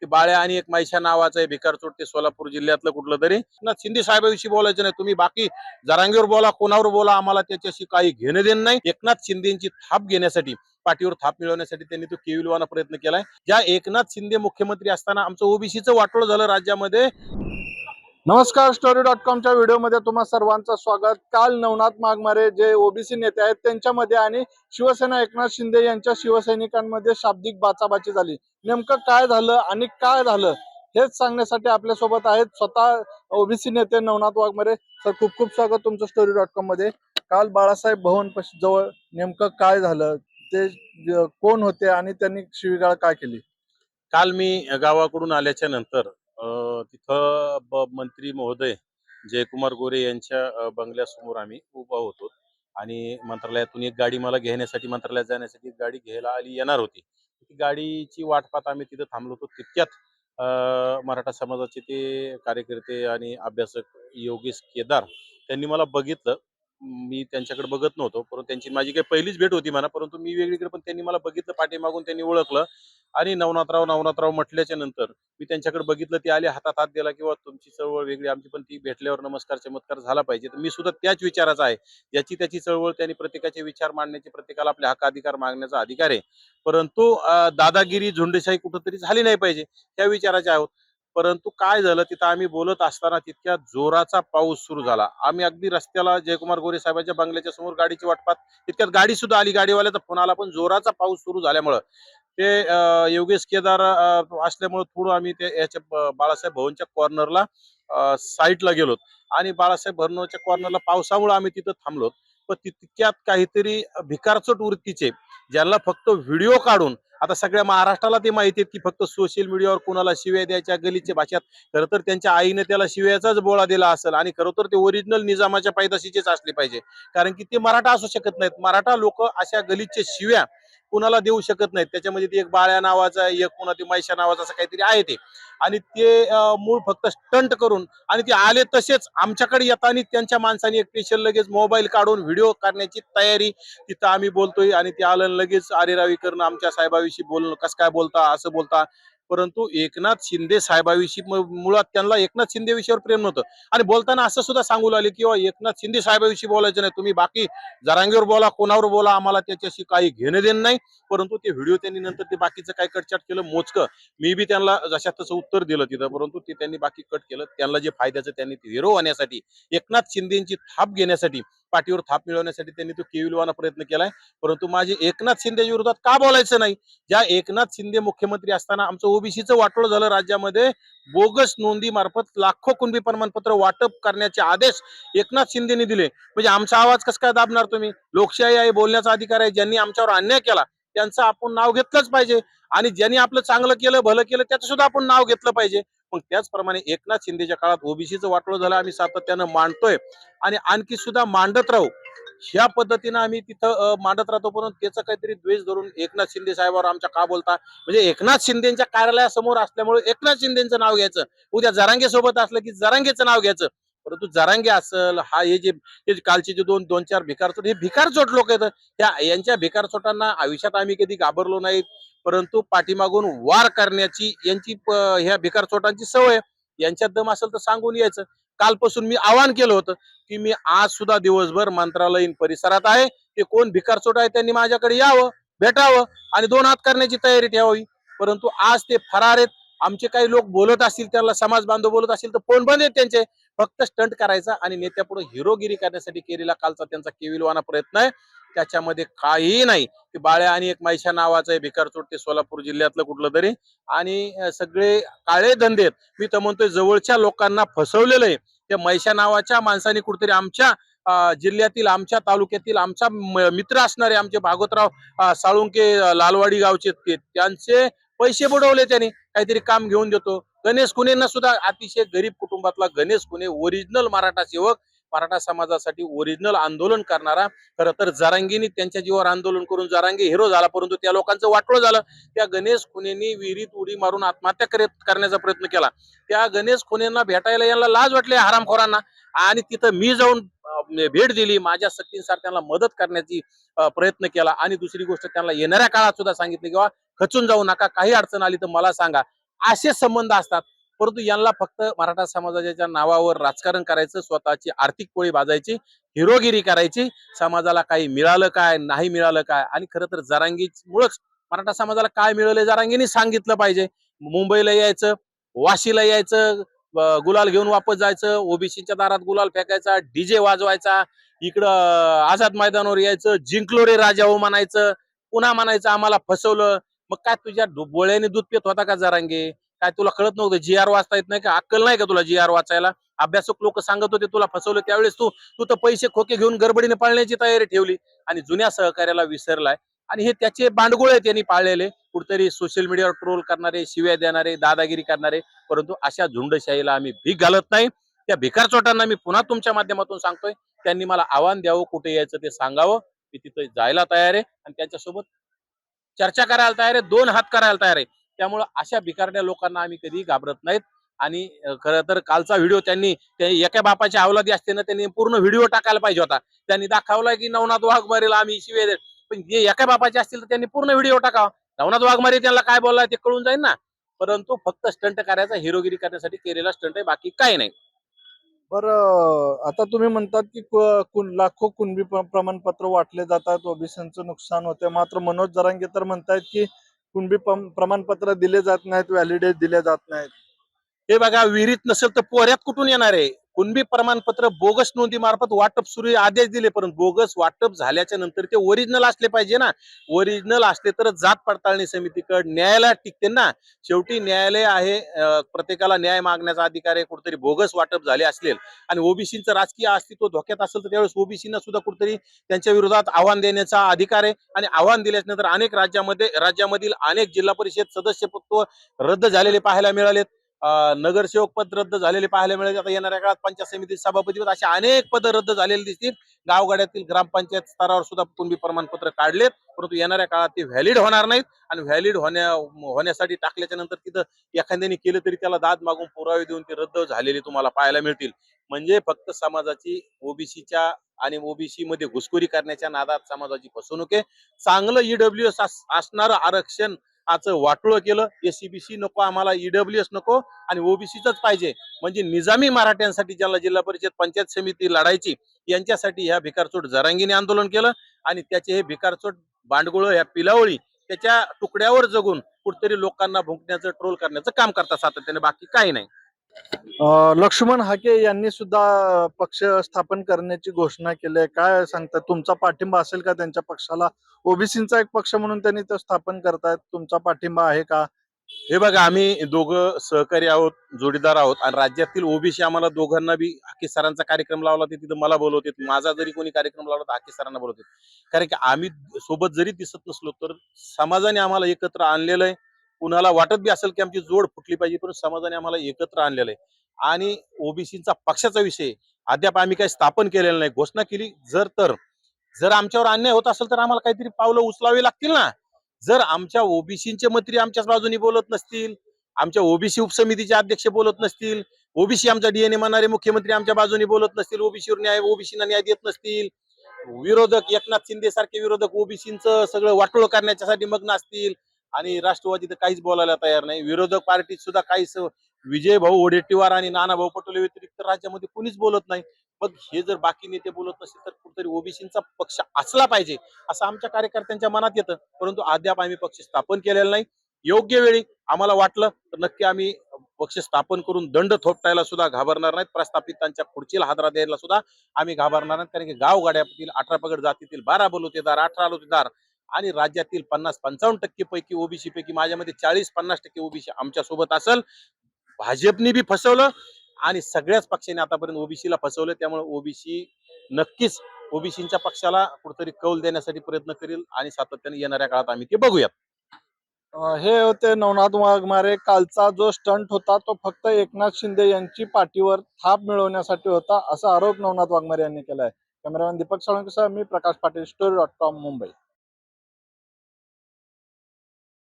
बाळ्या आणि एक मैशा नावाचा आहे भिकारचोट, ते सोलापूर जिल्ह्यातलं कुठलं तरी. एकनाथ शिंदे साहेबांविषयी बोलायचं नाही, तुम्ही बाकी जरांगेवर बोला, कोणावर बोला, आम्हाला त्याच्याशी काही घेणं देणं नाही. एकनाथ शिंदेची थाप घेण्यासाठी, पाठीवर थाप मिळवण्यासाठी त्यांनी तो केविलवाना प्रयत्न केलाय. ज्या एकनाथ शिंदे मुख्यमंत्री असताना आमचं ओबीसीचं वाटोळं झालं राज्यामध्ये. नमस्कार, story.com व्हिडिओमध्ये तुम्हा सर्वांचं स्वागत. काल नवनाथ मागमारे जे ओबीसी नेते आहेत त्यांच्यामध्ये आणि शिवसेना एकनाथ शिंदे यांच्या शिवसैनिकांमध्ये शाब्दिक बाचाबाची झाली. नेमकं काय झालं आणि काय झालं हेच सांगण्यासाठी आपल्यासोबत आहेत स्वतः ओबीसी नेते नवनाथ वाघमारे. सर, खूप खूप स्वागत तुमचं story.com मध्ये. काल बाळासाहेब भवन जवळ नेमकं काय झालं, ते कोण होते आणि त्यांनी शिवीगाळ काय केली? काल मी गावाकडून आल्याच्या नंतर तिथं मंत्री महोदय जयकुमार गोरे यांच्या बंगल्यासमोर आम्ही उभा होतो आणि मंत्रालयातून एक गाडी मला घेण्यासाठी, मंत्रालयात जाण्यासाठी गाडी घ्यायला येणार होती. ती गाडीची वाट पाहत आम्ही तिथं थांबलो होतो. तितक्यात मराठा समाजाचे ते कार्यकर्ते आणि अभ्यासक योगेश केदार त्यांनी मला बघितलं. मी त्यांच्याकडे बघत नव्हतो, परंतु त्यांची माझी काही पहिलीच भेट होती म्हणा, परंतु मी वेगळीकडे, पण त्यांनी मला बघितलं पाठीमागून, त्यांनी ओळखलं आणि नवनाथराव नवनाथराव म्हटल्याच्या नंतर मी त्यांच्याकडे बघितलं. ते आले, हातात हात दिला, किंवा तुमची चळवळ वेगळी, आमची पण ती भेटल्यावर नमस्कार चमत्कार झाला पाहिजे. तर मी सुद्धा त्याच विचाराचा आहे. ज्याची त्याची चळवळ, त्यांनी प्रत्येकाचे विचार मांडण्याचे, प्रत्येकाला आपले हक्क अधिकार मागण्याचा अधिकार आहे, परंतु दादागिरी झुंडशाही कुठंतरी झाली नाही पाहिजे, त्या विचाराचे आहोत. परंतु काय झालं, तिथं आम्ही बोलत असताना तितक्या जोराचा पाऊस सुरू झाला. आम्ही अगदी रस्त्याला जयकुमार गोरे साहेबांच्या बंगल्याच्या समोर गाडीची वाट पाहत, तितक्यात गाडी सुद्धा आली. गाडीवाल्याचा फोन आला, पण जोराचा पाऊस सुरू झाल्यामुळं ते योगेश केदार असल्यामुळे थोडं आम्ही ते याच्या बाळासाहेब भवनच्या कॉर्नरला साईडला गेलो आणि बाळासाहेब भवनच्या कॉर्नरला पावसामुळे आम्ही तिथं थांबलो. पण तितक्यात काहीतरी भिकारचोट वृत्तीचे, ज्यांना फक्त व्हिडिओ काढून, आता सगळ्या महाराष्ट्राला ते माहिती आहे की फक्त सोशल मीडियावर कोणाला शिव्या द्यायच्या गलीच्या भाषेत, खरं तर त्यांच्या आईने त्याला शिव्याचाच बोळा दिला असेल आणि खरं तर ते ओरिजिनल निजामाच्या पैदाशीचेच असले पाहिजे, कारण की ते मराठा असू शकत नाहीत. मराठा लोक अशा गलीचे शिव्या कुणाला देऊ शकत नाहीत. त्याच्यामध्ये ती एक बाळ्या नावाचा, एक पुन्हा ती मैशा नावाचा असं काहीतरी आहे ते, आणि ते मूळ फक्त स्टंट करून, आणि ते आले तसेच आमच्याकडे येताना त्यांच्या माणसाने एक स्पेशल लगेच मोबाईल काढून व्हिडिओ करण्याची तयारी. तिथं आम्ही बोलतोय आणि ते आलं लगेच आरेरावी करणं, आमच्या साहेबाविषयी बोलणं, कसं काय बोलता, असं बोलता. परंतु एकनाथ शिंदे साहेबाविषयी मुळात त्यांना एकनाथ शिंदे विषयावर प्रेम नव्हतं. आणि बोलताना असं सुद्धा सांगू लागले की एकनाथ शिंदे साहेबाविषयी बोलायचं नाही, तुम्ही बाकी जरांगेवर बोला, कोणावर बोला, आम्हाला त्याच्याशी काही घेणं देणं नाही. परंतु ते व्हिडिओ त्यांनी नंतर ते बाकीचं काय कटचाट केलं मोजकं, मी बी त्यांना जशा तसं उत्तर दिलं तिथं, परंतु ते त्यांनी बाकी कट केलं. त्यांना जे फायद्याचं, त्यांनी हिरो होण्यासाठी, एकनाथ शिंदेची थाप घेण्यासाठी, पाठीवर थाप मिळवण्यासाठी त्यांनी तो केविलवाना प्रयत्न केलाय. परंतु माझे एकनाथ शिंदेच्या विरोधात का बोलायचं नाही? ज्या एकनाथ शिंदे मुख्यमंत्री असताना आमचं ओबीसीचं वाटोळं झालं राज्यामध्ये, बोगस नोंदी मार्फत लाखो कुणबी प्रमाणपत्र वाटप करण्याचे आदेश एकनाथ शिंदेने दिले. म्हणजे आमचा आवाज कसं काय दाबणार तुम्ही? लोकशाही आहे, बोलण्याचा अधिकार आहे. ज्यांनी आमच्यावर अन्याय केला त्यांचं आपण नाव घेतलंच पाहिजे, आणि ज्यांनी आपलं चांगलं केलं, भलं केलं, त्याचं सुद्धा आपण नाव घेतलं पाहिजे. मग त्याचप्रमाणे एकनाथ शिंदेच्या काळात ओबीसीचं वाटोळं झालं, आम्ही सातत्यानं मांडतोय आणि आणखी सुद्धा मांडत राहू. ह्या पद्धतीनं आम्ही तिथं मांडत राहतो. परंतु त्याचा काहीतरी द्वेष धरून एकनाथ शिंदे साहेबांवर आमच्या का बोलता, म्हणजे एकनाथ शिंदेच्या कार्यालयासमोर असल्यामुळे एकनाथ शिंदेचं नाव घ्यायचं, उद्या जरांगे सोबत असलं की जरांगेचं नाव घ्यायचं. परंतु जरांगे असल, हा हे जे कालचे जे दोन चार भिकारचोट, हे भिकारचोट लोक आहेत. यांच्या भिकारचोटांना आयुष्यात आम्ही कधी घाबरलो नाही, परंतु पाठीमागून वार करण्याची यांची ह्या भिकारचोटांची सवय. यांच्यात दम असेल तर सांगून यायचं. कालपासून मी आवाहन केलं होतं की मी आज सुद्धा दिवसभर मंत्रालयीन परिसरात आहे. ते कोण भिकारचोट आहे त्यांनी माझ्याकडे यावं, भेटावं आणि दोन हात करण्याची तयारी ठेवावी. परंतु आज ते फरार आहेत. आमचे काही लोक बोलत असतील, त्यांना समाज बांधव बोलत असतील तर फोन बंद आहेत त्यांचे. फक्त स्टंट करायचा आणि नेत्यापुढे हिरोगिरी करण्यासाठी केलेला कालचा त्यांचा केविलवाना प्रयत्न आहे. त्याच्यामध्ये काहीही नाही. ते बाळ्या आणि एक मैशा नावाचं आहे भिकारचोट, ते सोलापूर जिल्ह्यातलं कुठलं तरी, आणि सगळे काळे धंदे आहेत. मी तर म्हणतोय जवळच्या लोकांना फसवलेलं आहे. त्या मैशा नावाच्या माणसाने कुठेतरी आमच्या जिल्ह्यातील, आमच्या तालुक्यातील, आमचा मित्र असणारे आमचे भागवतराव साळुंके, लालवाडी गावचे, त्यांचे पैसे बुडवले त्यांनी. काहीतरी काम घेऊन देतो. गणेश खुनेंना सुद्धा, अतिशय गरीब कुटुंबातला गणेश खुने, ओरिजिनल मराठा सेवक, मराठा समाजासाठी ओरिजिनल आंदोलन करणारा. खरं तर जरांगेनी त्यांच्या जीवावर आंदोलन करून जरांगे हिरो झाला, परंतु त्या लोकांचं वाटोळं झालं. त्या गणेश खुनेंनी विहिरीत उडी मारून आत्महत्या करण्याचा प्रयत्न केला. त्या गणेश खुनेंना भेटायला यांना लाज वाटली हरामखोरांना, आणि तिथं मी जाऊन भेट दिली. माझ्या सक्तीनुसार त्यांना मदत करण्याची प्रयत्न केला. आणि दुसरी गोष्ट, त्यांना येणाऱ्या काळात सुद्धा सांगितलं किंवा खचून जाऊ नका, काही अडचण आली तर मला सांगा. असे संबंध असतात. परंतु यांना फक्त मराठा समाजाच्या नावावर राजकारण करायचं, स्वतःची आर्थिक पोळी भाजायची, हिरोगिरी करायची, समाजाला काही मिळालं काय, नाही मिळालं काय. आणि खरं तर जरांगीमुळंच मराठा समाजाला काय मिळालं जरांगीने सांगितलं पाहिजे. मुंबईला यायचं, वाशीला यायचं, गुलाल घेऊन वापस जायचं, ओबीसीच्या दारात गुलाल फेकायचा, डीजे वाजवायचा, इकडं आझाद मैदानावर यायचं, जिंकलो रे राजा हो म्हणायचं, पुन्हा म्हणायचं आम्हाला फसवलं. मग काय तुझ्या बोळ्याने दूध पित होता का जरांगे? काय तुला कळत नव्हतं? जी आर वाचता येत नाही का? अक्कल नाही का तुला जी आर वाचायला? अभ्यासक लोक सांगत होते तुला फसवलं, त्यावेळेस तू तू तर पैसे खोके घेऊन गडबडीने पाळण्याची तयारी ठेवली आणि जुन्या सहकार्याला विसरलाय. आणि हे त्याचे बांडगुळ आहेत त्यांनी पाळलेले, कुठतरी सोशल मीडियावर ट्रोल करणारे, शिव्या देणारे, दादागिरी करणारे. परंतु अशा झुंडशाहीला आम्ही भीक घालत नाही. त्या भिकारचोटांना मी पुन्हा तुमच्या माध्यमातून सांगतोय, त्यांनी मला आव्हान द्यावं, कुठे यायचं ते सांगावं. मी तिथे जायला तयार आहे आणि त्यांच्यासोबत चर्चा करायला तयार आहे, दोन हात करायला तयार आहे. त्यामुळे अशा भिकारड्या लोकांना आम्ही कधी घाबरत नाहीत. आणि खरं तर कालचा व्हिडिओ त्यांनी एका बापाच्या अवलादी असताना त्यांनी पूर्ण व्हिडिओ टाकायला पाहिजे होता. त्यांनी दाखवलाय की नवनाथ वाघमारेला आम्ही शिवे देत, पण जे एका बापाचे असतील तर त्यांनी पूर्ण व्हिडिओ टाकावा. नवनाथ वाघमारे त्यांना काय बोललाय ते कळून जाईल ना. परंतु फक्त स्टंट करायचा, हिरोगिरी करण्यासाठी केलेला स्टंट आहे, बाकी काही नाही. बरं, आता तुम्ही म्हणतात की लाखो कुणबी प्रमाणपत्र वाटले जातात, ओबीसीचं नुकसान होते. मात्र मनोज जरांगे तर म्हणतायत की कुणबी प्रमाणपत्र दिले जात नाहीत, व्हॅलिडेट दिले जात नाहीत. हे बघा, विहिरीत नसेल तर पोऱ्यात कुठून येणार आहे? कुणबी प्रमाणपत्र बोगस नोंदी मार्फत वाटप सुरू आदेश दिले, परंतु बोगस वाटप झाल्याच्या नंतर ते ओरिजिनल असले पाहिजे ना. ओरिजिनल असले तर जात पडताळणी समितीकडे न्यायालयात टिकते ना. शेवटी न्यायालय आहे, प्रत्येकाला न्याय मागण्याचा अधिकार आहे. कुठेतरी बोगस वाटप झाले असले आणि ओबीसीचं राजकीय अस्तित्व धोक्यात असेल तर त्यावेळेस ओबीसीना सुद्धा कुठेतरी त्यांच्या विरोधात आव्हान देण्याचा अधिकार आहे. आणि आव्हान दिल्याच्या नंतर अनेक राज्यामधील अनेक जिल्हा परिषद सदस्यत्व रद्द झालेले पाहायला मिळालेत. नगरसेवक पद रद्द झालेले पाहायला मिळेल. आता येणाऱ्या काळात पंचायत समिती सभापती पद, असे अनेक पद रद्द झालेले दिसतील. गावगाड्यातील ग्रामपंचायत स्तरावर सुद्धा कुणबी प्रमाणपत्र काढलेत, परंतु येणाऱ्या काळात ते व्हॅलिड होणार नाहीत. आणि व्हॅलिड होण्यासाठी टाकल्याच्या नंतर तिथं एखाद्याने केलं तरी त्याला दाद मागून पुरावे देऊन ते रद्द झालेले तुम्हाला पाहायला मिळतील. म्हणजे फक्त समाजाची ओबीसीच्या आणि ओबीसी मध्ये घुसखोरी करण्याच्या नादात समाजाची फसवणूक आहे. चांगलं ईडब्ल्यूएस असणारं आरक्षण आचं वाटोळं केलं. एससीबीसी नको आम्हाला, ईडब्ल्यूएस नको आणि ओबीसीच पाहिजे. म्हणजे निजामी मराठ्यांसाठी ज्याला जिल्हा परिषद पंचायत समिती लढायची, यांच्यासाठी ह्या भिकारचोट जरांगीने आंदोलन केलं. आणि त्याचे हे भिकारचोट बांडगुळ, ह्या पिलावळी त्याच्या तुकड्यावर जगून कुठतरी लोकांना भुंकण्याचं, ट्रोल करण्याचं काम करतात सातत्याने, बाकी काही नाही. लक्ष्मण हाके यांनी सुद्धा पक्ष स्थापन करण्याची घोषणा केली आहे. काय सांगतात, तुमचा पाठिंबा असेल का त्यांच्या पक्षाला? ओबीसीचा एक पक्ष म्हणून त्यांनी ते स्थापन करतायत, तुमचा पाठिंबा आहे का? हे बघा, आम्ही दोघं सहकारी आहोत, जोडीदार आहोत. आणि राज्यातील ओबीसी आम्हाला दोघांना बी हाके सरांचा कार्यक्रम लावला ते तिथं मला बोलवते, माझा जरी कोणी कार्यक्रम लावला तर हाके सरांना बोलवते. कारण की आम्ही सोबत जरी दिसत नसलो तर समाजाने आम्हाला एकत्र आणलेलं आहे. कुणाला वाटत बी असेल की आमची जोड फुटली पाहिजे, पण समाजाने आम्हाला एकत्र आणलेलं आहे. आणि ओबीसीचा पक्षाचा विषय अद्याप आम्ही काही स्थापन केलेलं नाही. घोषणा केली जर आमच्यावर अन्याय होत असेल तर आम्हाला काहीतरी पावलं उचलावी लागतील ना. जर आमच्या ओबीसीचे मंत्री आमच्याच बाजूने बोलत नसतील, आमच्या ओबीसी उपसमितीचे अध्यक्ष बोलत नसतील, ओबीसी आमचा डीएनए म्हणणारे मुख्यमंत्री आमच्या बाजूने बोलत नसतील, ओबीसीना न्याय देत नसतील, विरोधक एकनाथ शिंदे सारखे विरोधक ओबीसीचं सगळं वाटोळ करण्यासाठी मग्न असतील, आणि राष्ट्रवादी तर काहीच बोलायला तयार नाही. विरोधक पार्टीत सुद्धा काहीच विजय भाऊ वडेट्टीवार आणि नाना भाऊ पटोले व्यतिरिक्त राज्यामध्ये कुणीच बोलत नाही. मग हे जर बाकी नेते बोलत नसतील तर कुठेतरी ओबीसीचा पक्ष असला पाहिजे असं आमच्या कार्यकर्त्यांच्या मनात येतं. परंतु अद्याप आम्ही पक्ष स्थापन केलेला नाही. योग्य वेळी आम्हाला वाटलं तर नक्की आम्ही पक्ष स्थापन करून दंड थोपटायला सुद्धा घाबरणार नाहीत. प्रस्थापितांच्या खुर्चीला हादरा द्यायला सुद्धा आम्ही घाबरणार नाहीत. कारण की गावगाड्यातील 18 पगड जातीतील 12 बलुतेदार, 18 बलुतेदार आणि राज्यातील 50-55% पैकी ओबीसी पैकी माझ्यामध्ये 40-50% ओबीसी आमच्या सोबत असेल. भाजपने बी फसवलं आणि सगळ्याच पक्षांनी आतापर्यंत ओबीसीला फसवलं. त्यामुळे ओबीसी नक्कीच ओबीसीच्या पक्षाला कुठेतरी कौल देण्यासाठी प्रयत्न करेल आणि सातत्याने येणाऱ्या काळात आम्ही ते बघूयात. हे होते नवनाथ वाघमारे. कालचा जो स्टंट होता तो फक्त एकनाथ शिंदे यांची पाठीवर थाप मिळवण्यासाठी होता, असा आरोप नवनाथ वाघमारे यांनी केलाय. कॅमेरामॅन दीपक साळुंकेसह मी प्रकाश पाटील, story.com, मुंबई.